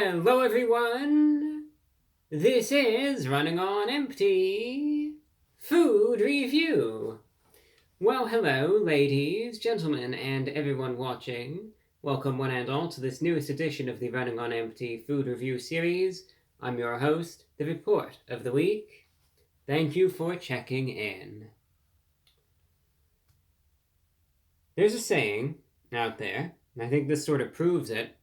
Hello everyone! This is Running on Empty Food Review. Well, hello ladies, gentlemen, and everyone watching. Welcome one and all to this newest edition of the Running on Empty Food Review series. I'm your host, the Report of the Week. Thank you for checking in. There's a saying out there, and I think this sort of proves it.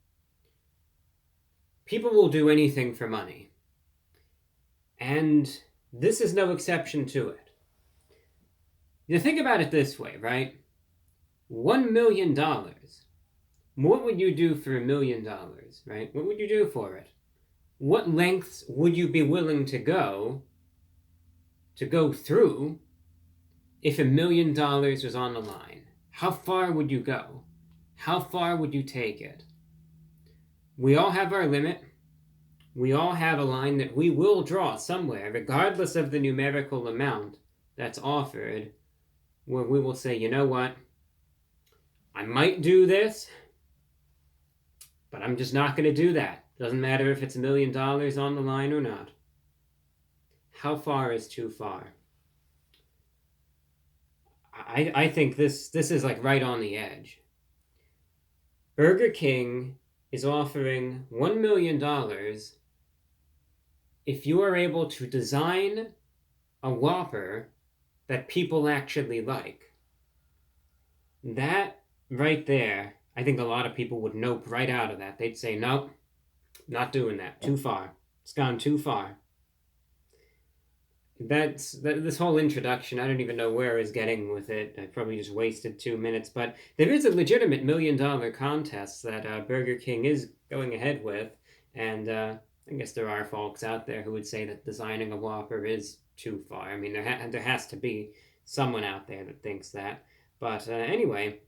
People will do anything for money. And this is no exception to it. You think about it this way, right? $1 million. What would you do for $1 million, right? What would you do for it? What lengths would you be willing to go through if $1 million was on the line? How far would you go? How far would you take it? We all have our limit. We all have a line that we will draw somewhere, regardless of the numerical amount that's offered, where we will say, you know what, I might do this, but I'm just not going to do that. Doesn't matter if it's $1 million on the line or not. How far is too far? I think this is like right on the edge. Burger King is offering $1 million if you are able to design a Whopper that people actually like. That right there, I think a lot of people would nope right out of that. They'd say, nope, not doing that. Too far. It's gone too far. This whole introduction, I don't even know where I was getting with it. I probably just wasted 2 minutes. But there is a legitimate $1 million contest that Burger King is going ahead with. And I guess there are folks out there who would say that designing a Whopper is too far. I mean, there has to be someone out there that thinks that. But anyway,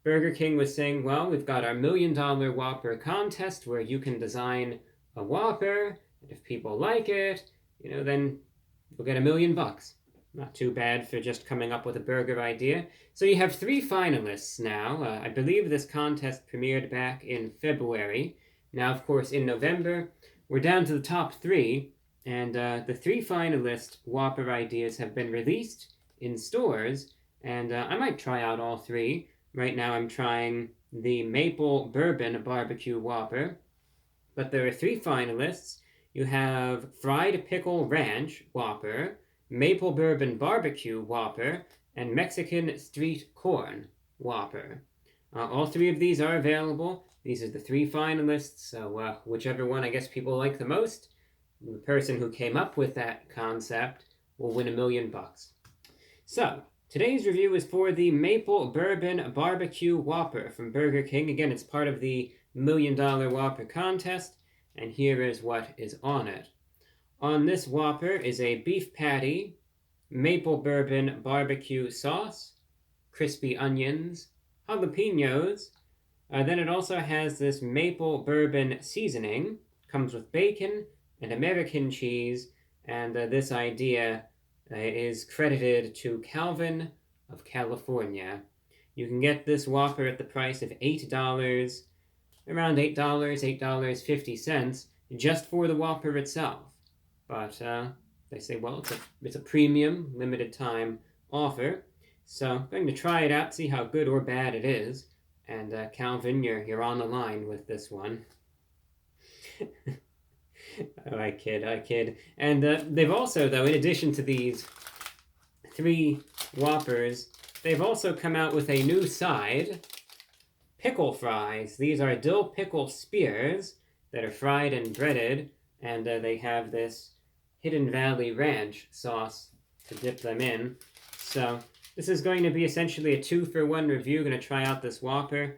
Burger King was saying, well, we've got our $1 million Whopper contest where you can design a Whopper. And if people like it, then you'll get $1 million. Not too bad for just coming up with a burger idea. So you have 3 finalists now. I believe this contest premiered back in February. Now, of course, in November, we're down to the top 3, and the 3 finalist Whopper ideas have been released in stores, and I might try out all 3. Right now I'm trying the Maple Bourbon BBQ Whopper, but there are 3 finalists. You have Fried Pickle Ranch Whopper, Maple Bourbon Barbecue Whopper, and Mexican Street Corn Whopper. All 3 of these are available. These are the 3 finalists, so whichever one I guess people like the most, the person who came up with that concept will win $1 million. So, today's review is for the Maple Bourbon BBQ Whopper from Burger King. Again, it's part of the $1 million Whopper contest. And here is what is on it. On this Whopper is a beef patty, maple bourbon barbecue sauce, crispy onions, jalapenos. Then it also has this maple bourbon seasoning, comes with bacon and American cheese, and this idea is credited to Calvin of California. You can get this Whopper at the price of $8. Around $8, $8.50, just for the Whopper itself. But they say, well, it's a premium, limited time offer. So I'm going to try it out, see how good or bad it is. And Calvin, you're on the line with this one. Oh, I kid. And they've also, though, in addition to these 3 Whoppers, they've also come out with a new side. Pickle Fries. These are dill pickle spears that are fried and breaded, and they have this Hidden Valley Ranch sauce to dip them in. So this is going to be essentially a 2-for-1 review. Going to try out this Whopper,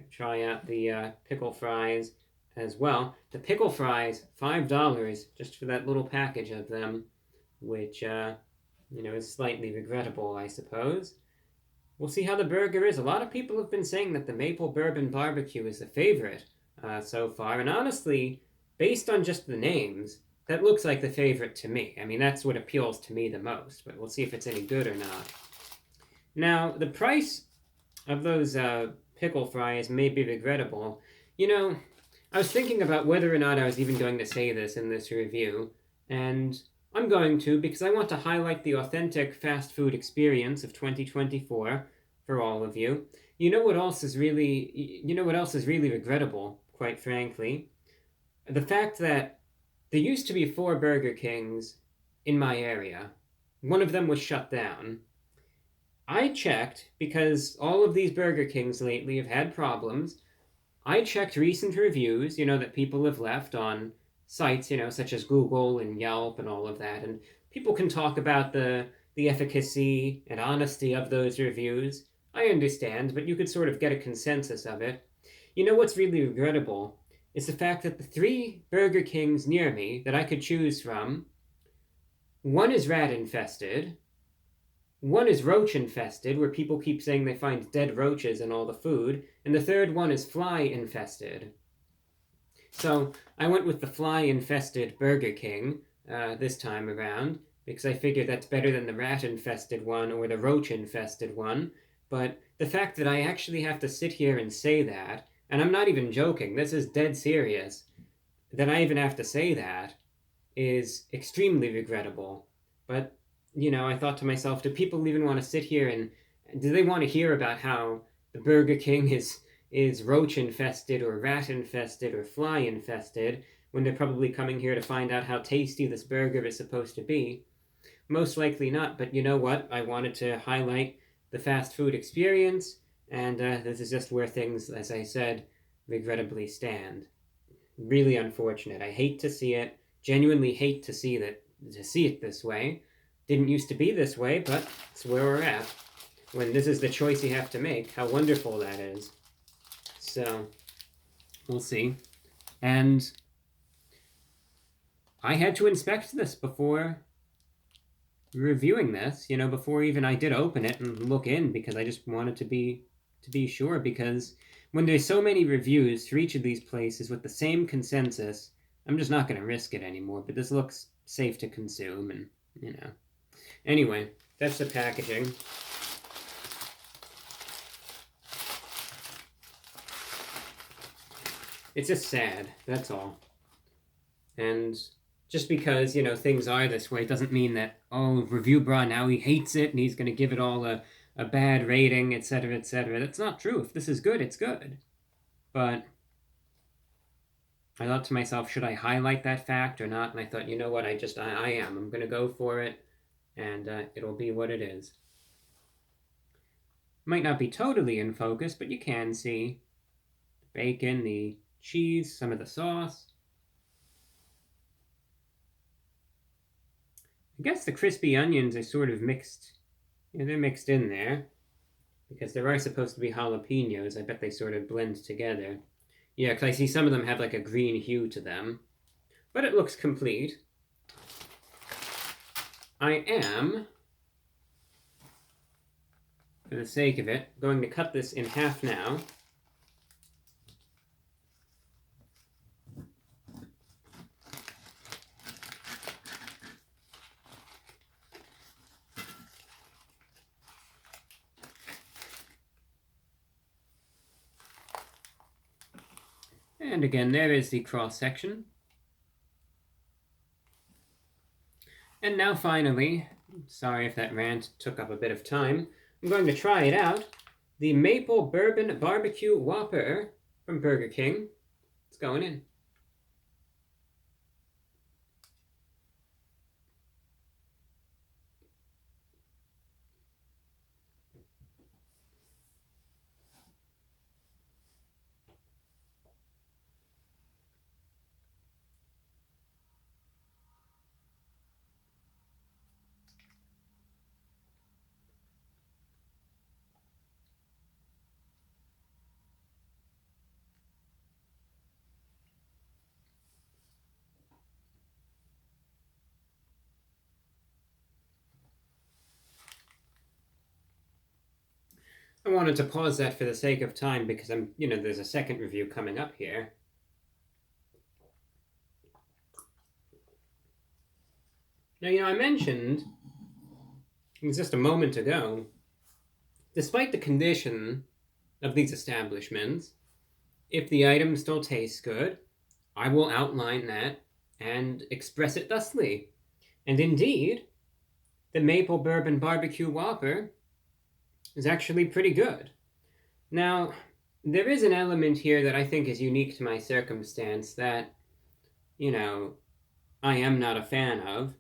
try out the Pickle Fries as well. The Pickle Fries, $5 just for that little package of them, which is slightly regrettable, I suppose. We'll see how the burger is. A lot of people have been saying that the Maple Bourbon Barbecue is the favorite so far. And honestly, based on just the names, that looks like the favorite to me. I mean, that's what appeals to me the most. But we'll see if it's any good or not. Now, the price of those pickle fries may be regrettable. I was thinking about whether or not I was even going to say this in this review, and I'm going to because I want to highlight the authentic fast food experience of 2024 for all of you. You know what else is really regrettable, quite frankly? The fact that there used to be 4 Burger Kings in my area. One of them was shut down. I checked because all of these Burger Kings lately have had problems. I checked recent reviews, that people have left on sites, such as Google and Yelp and all of that, and people can talk about the efficacy and honesty of those reviews. I understand, but you could sort of get a consensus of it. You know what's really regrettable is the fact that the 3 Burger Kings near me that I could choose from, one is rat infested, one is roach infested, where people keep saying they find dead roaches in all the food, and the third one is fly infested. So I went with the fly infested Burger King this time around because I figured that's better than the rat infested one or the roach infested one. But the fact that I actually have to sit here and say that, and I'm not even joking, this is dead serious, that I even have to say that is extremely regrettable. But I thought to myself, do people even want to sit here and do they want to hear about how the Burger King is roach infested or rat infested or fly infested when they're probably coming here to find out how tasty this burger is supposed to be? Most likely not, but you know what? I wanted to highlight the fast food experience, and this is just where things, as I said, regrettably stand. Really unfortunate. I hate to see it. Genuinely hate to see it this way. Didn't used to be this way, but it's where we're at. When this is the choice you have to make, how wonderful that is. So, we'll see. And I had to inspect this before reviewing this, before even I did open it and look in, because I just wanted to be sure, because when there's so many reviews for each of these places with the same consensus, I'm just not going to risk it anymore. But this looks safe to consume, and Anyway, that's the packaging. It's just sad, that's all. And just because, things are this way doesn't mean that, Review Bra, now he hates it and he's going to give it all a bad rating, etc., etc. That's not true. If this is good, it's good. But I thought to myself, should I highlight that fact or not? And I thought, you know what, I am. I'm going to go for it, and it'll be what it is. Might not be totally in focus, but you can see the bacon, the cheese, some of the sauce. I guess the crispy onions are sort of mixed. They're mixed in there because there are supposed to be jalapenos. I bet they sort of blend together. Yeah, because I see some of them have like a green hue to them. But it looks complete. I am, for the sake of it, going to cut this in half now. And again, there is the cross section. And now finally, sorry if that rant took up a bit of time, I'm going to try it out. The Maple Bourbon BBQ Whopper from Burger King. It's going in. I wanted to pause that for the sake of time because there's a second review coming up here. Now, I mentioned just a moment ago, despite the condition of these establishments, if the items still taste good, I will outline that and express it thusly. And indeed, the Maple Bourbon BBQ Whopper is actually pretty good. Now, there is an element here that I think is unique to my circumstance that, you know, I am not a fan of.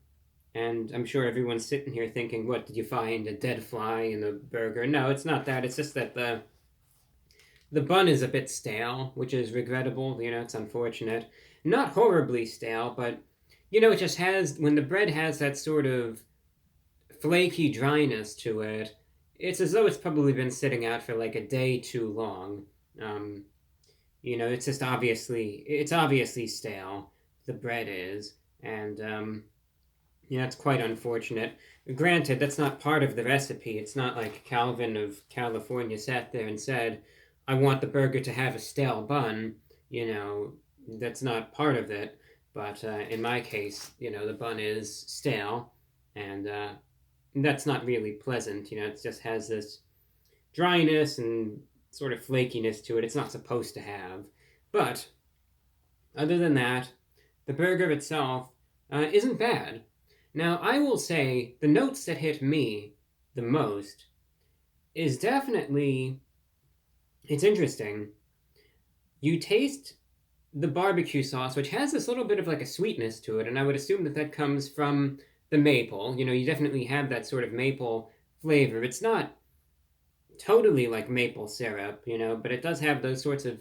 And I'm sure everyone's sitting here thinking, what, did you find a dead fly in the burger? No, it's not that. It's just that the bun is a bit stale, which is regrettable. It's unfortunate. Not horribly stale, but, it just has, when the bread has that sort of flaky dryness to it, it's as though it's probably been sitting out for like a day too long. Um, it's just obviously stale. The bread is, and it's quite unfortunate. Granted, that's not part of the recipe. It's not like Calvin of California sat there and said, "I want the burger to have a stale bun." That's not part of it. But in my case, the bun is stale, and that's not really pleasant. It just has this dryness and sort of flakiness to it. It's not supposed to have. But other than that, the burger itself isn't bad. Now, I will say the notes that hit me the most is definitely, it's interesting. You taste the barbecue sauce, which has this little bit of like a sweetness to it, and I would assume that that comes from the maple. You definitely have that sort of maple flavor. It's not totally like maple syrup, but it does have those sorts of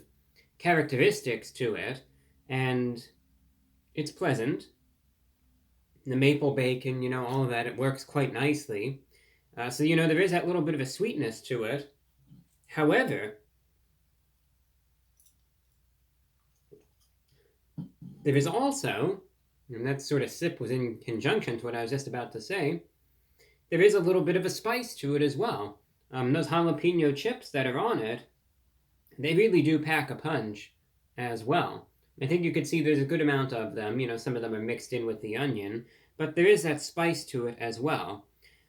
characteristics to it, and it's pleasant. The maple bacon, all of that, it works quite nicely. So, there is that little bit of a sweetness to it. However, there is also, and that sort of sip was in conjunction to what I was just about to say, there is a little bit of a spice to it as well. Those jalapeno chips that are on it, they really do pack a punch as well. I think you could see there's a good amount of them. Some of them are mixed in with the onion, but there is that spice to it as well.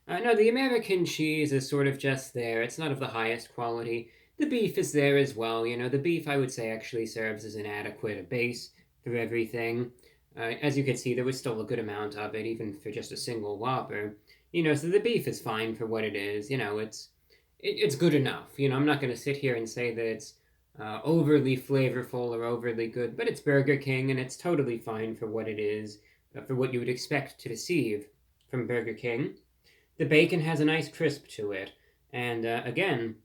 No, the American cheese is sort of just there. It's not of the highest quality. The beef is there as well. The beef, I would say, actually serves as an adequate base for everything. As you can see, there was still a good amount of it, even for just a single Whopper. So the beef is fine for what it is. It's good enough. I'm not going to sit here and say that it's overly flavorful or overly good, but it's Burger King, and it's totally fine for what it is, for what you would expect to receive from Burger King. The bacon has a nice crisp to it, and again,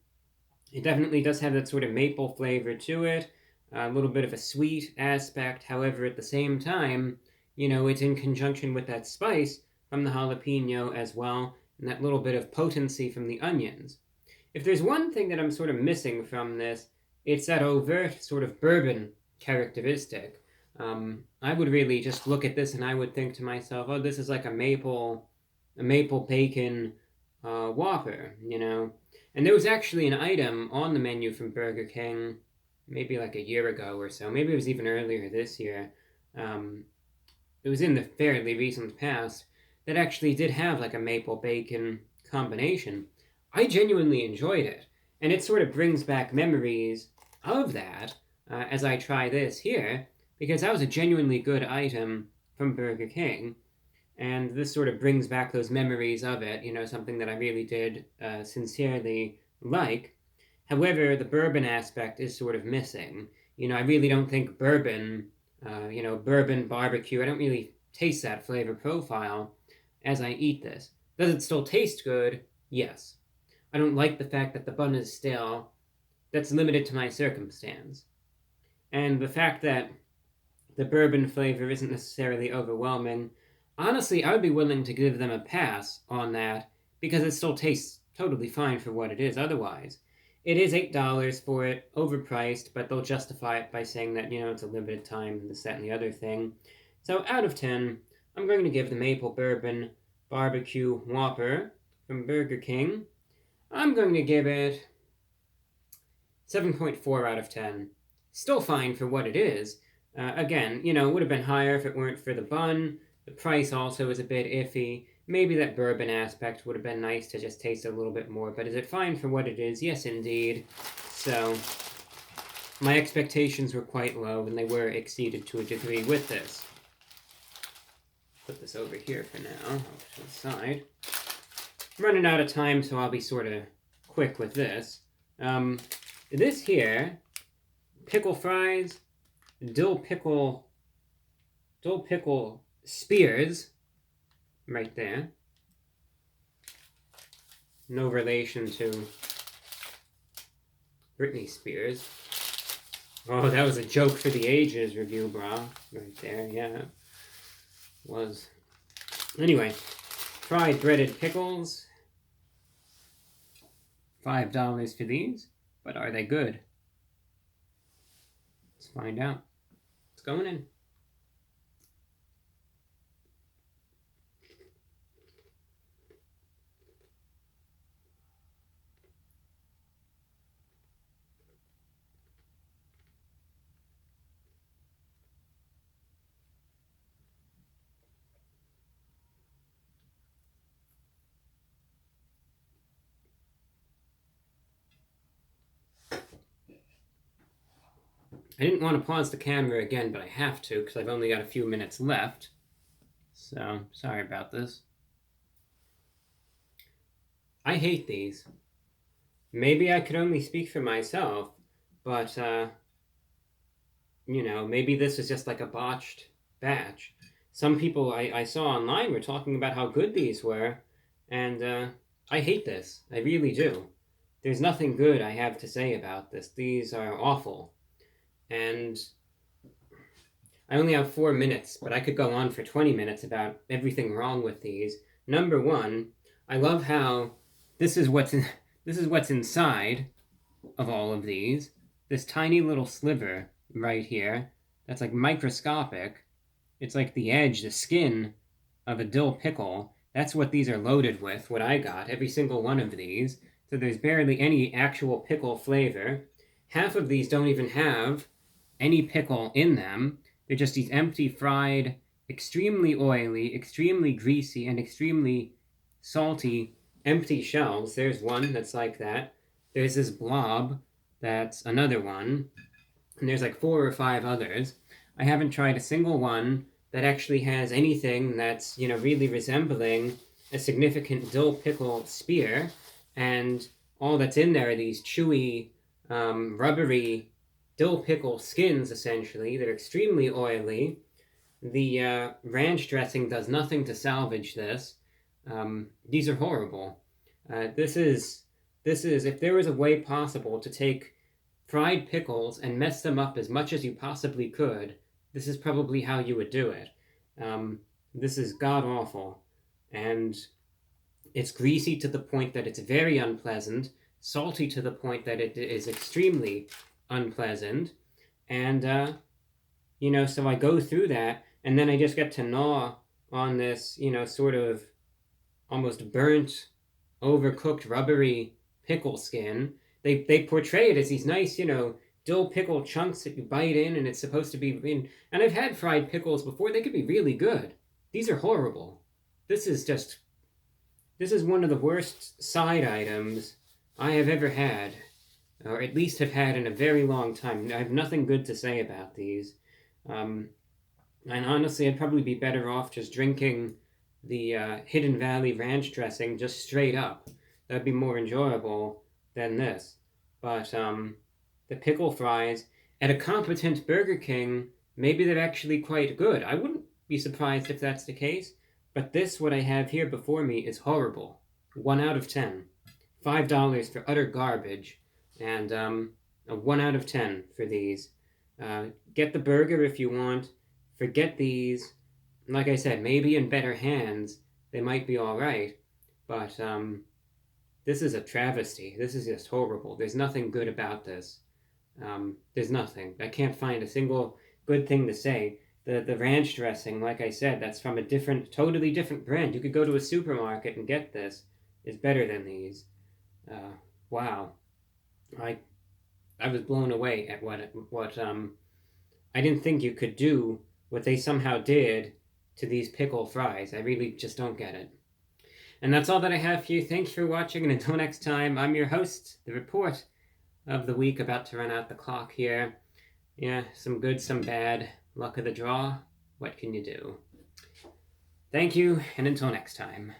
it definitely does have that sort of maple flavor to it, a little bit of a sweet aspect. However, at the same time, it's in conjunction with that spice from the jalapeno as well, and that little bit of potency from the onions. If there's one thing that I'm sort of missing from this, it's that overt sort of bourbon characteristic. I would really just look at this and I would think to myself, oh, this is like a maple bacon Whopper, And there was actually an item on the menu from Burger King, maybe like a year ago or so. Maybe it was even earlier this year. It was in the fairly recent past that actually did have like a maple bacon combination. I genuinely enjoyed it, and it sort of brings back memories of that as I try this here, because that was a genuinely good item from Burger King, and this sort of brings back those memories of it, something that I really did sincerely like. However, the bourbon aspect is sort of missing. I really don't think bourbon, bourbon barbecue, I don't really taste that flavor profile as I eat this. Does it still taste good? Yes. I don't like the fact that the bun is stale. That's limited to my circumstance. And the fact that the bourbon flavor isn't necessarily overwhelming, honestly, I would be willing to give them a pass on that because it still tastes totally fine for what it is otherwise. It is $8 for it, overpriced, but they'll justify it by saying that, it's a limited time, this, that, and the other thing. So out of 10, I'm going to give the Maple Bourbon BBQ Whopper from Burger King, I'm going to give it 7.4 out of 10. Still fine for what it is. Again, it would have been higher if it weren't for the bun. The price also is a bit iffy. Maybe that bourbon aspect would have been nice to just taste a little bit more, but is it fine for what it is? Yes, indeed. So, my expectations were quite low, and they were exceeded to a degree with this. Put this over here for now, off to the side. I'm running out of time, so I'll be sort of quick with this. This here, Pickle Fries, dill pickle spears, right there. No relation to Britney Spears. Oh, that was a joke for the ages review, bro. Right there, yeah. Was. Anyway, fried breaded pickles. $5 for these, but are they good? Let's find out. It's going in. I didn't want to pause the camera again, but I have to because I've only got a few minutes left. So, sorry about this. I hate these. Maybe I could only speak for myself, but, maybe this is just like a botched batch. Some people I saw online were talking about how good these were, and I hate this. I really do. There's nothing good I have to say about this. These are awful. And I only have 4 minutes, but I could go on for 20 minutes about everything wrong with these. Number one, I love how this is what's inside of all of these. This tiny little sliver right here, that's like microscopic. It's like the edge, the skin of a dill pickle. That's what these are loaded with, what I got, every single one of these. So there's barely any actual pickle flavor. Half of these don't even have any pickle in them. They're just these empty, fried, extremely oily, extremely greasy, and extremely salty, empty shells. There's one that's like that. There's this blob that's another one. And there's like 4 or 5 others. I haven't tried a single one that actually has anything that's, really resembling a significant dill pickle spear. And all that's in there are these chewy, rubbery dill pickle skins, essentially. They're extremely oily. The ranch dressing does nothing to salvage this. These are horrible. This is, if there was a way possible to take fried pickles and mess them up as much as you possibly could, this is probably how you would do it. This is god-awful. And it's greasy to the point that it's very unpleasant, salty to the point that it is extremely unpleasant, and so I go through that, and then I just get to gnaw on this, sort of almost burnt, overcooked, rubbery pickle skin. They portray it as these nice, dill pickle chunks that you bite in, and it's supposed to be and I've had fried pickles before. They could be really good. These are horrible. This is one of the worst side items I have ever had, or at least have had in a very long time. I have nothing good to say about these. And honestly, I'd probably be better off just drinking the Hidden Valley ranch dressing just straight up. That'd be more enjoyable than this. But the pickle fries, at a competent Burger King, maybe they're actually quite good. I wouldn't be surprised if that's the case. But this, what I have here before me, is horrible. 1 out of 10. $5 for utter garbage. And a 1 out of 10 for these. Get the burger if you want. Forget these. Like I said, maybe in better hands, they might be alright. But this is a travesty. This is just horrible. There's nothing good about this. There's nothing. I can't find a single good thing to say. The ranch dressing, like I said, that's from a totally different brand. You could go to a supermarket and get this. It's better than these. Wow. I was blown away at what I didn't think you could do what they somehow did to these pickle fries. I really just don't get it. And that's all that I have for you. Thanks for watching, and until next time, I'm your host, The Report of the week, about to run out the clock here. Yeah, some good, some bad. Luck of the draw. What can you do? Thank you, and until next time.